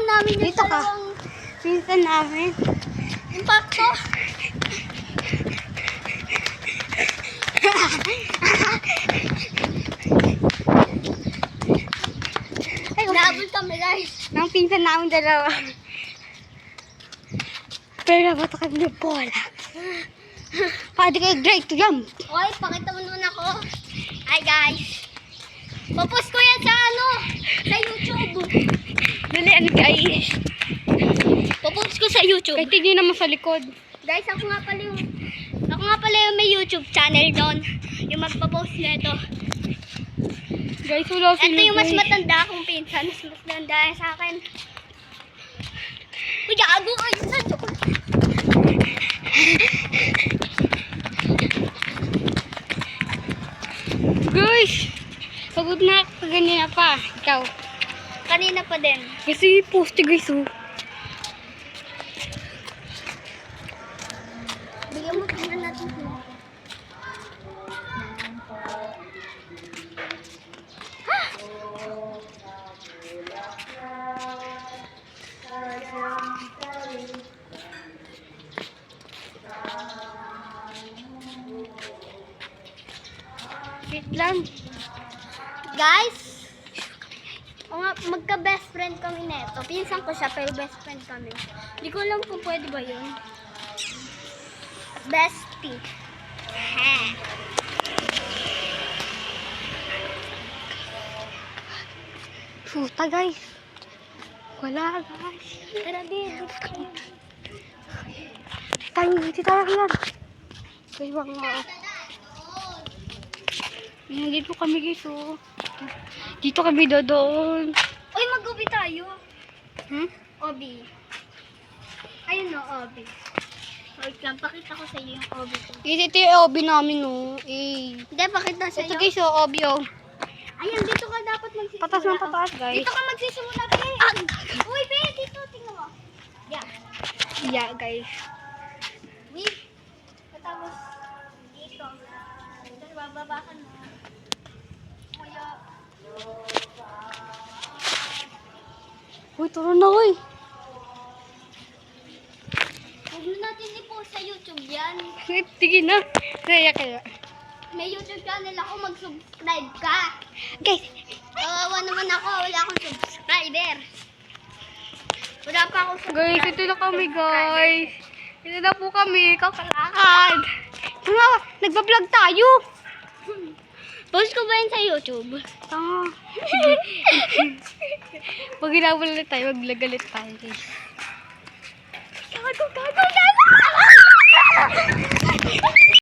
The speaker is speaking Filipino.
namin yung Dito ka. dalawang Pinsan namin. impacto. Ay, Naabot kami guys. nang pinsan namin dalawa. Pero bato kami ng bola. Pwede kayo great to jump. Okay, pakita mo naman ako. Hi guys. Papost ko yan sa ano? Sa YouTube. Dali, ano guys? Papost ko sa YouTube. Kahit hindi naman sa likod. Guys, ako nga pala yung may YouTube channel doon. Yung magpapost nito. Guys, wala Ito yung mas matanda akong pinsan. Mas matanda yan sa akin. Uy, gago ko yun sa chocolate. Guys, pagod na ako. Ganyan pa. Ikaw. Kanina pa din. Kasi poste guys, oh. Bigyan mo tingnan natin. Wait lang. Guys, o nga, magka-best friend kami neto. Pinsan ko siya, pero best friend kami. Hindi ko alam kung pwede ba yun. Bestie. Ha. Puta guys. Wala guys. Tara din. Dito tayo yan. Guys, mga. Dito kami guys, oh. Dito kami doon. Uy, mag-ubi tayo. Hmm? Obi. Ayun no, Obi. Wait lang, pakita ko sa iyo yung Obi ko. Ito yung obi namin, oh. Eh. Hindi, pakita sa Ito iyo. guys, oh, obi, oh. Ayan, dito ka dapat magsisimula. Patas ng patas, guys. Dito ka magsisimula, Pe. Uy, Pe, dito, tingnan mo. Yeah. Yeah, guys. Wait. Tapos, dito. Tapos, bababakan mo. Kuya. Uy, turo na, uy. Huwag na natin i-post sa YouTube yan. Sige na. Kaya. May YouTube channel ako, mag-subscribe ka. Guys, Kawawa naman ako, wala akong subscriber. Wala pa akong guys, ito na kami, guys. Ito na po kami, kakalakad. Nga, nagbablog tayo. Post ko ba yun sa YouTube? Tanga. Pag ginawala tayo, maglagalit tayo, guys. Gago, gago, gago!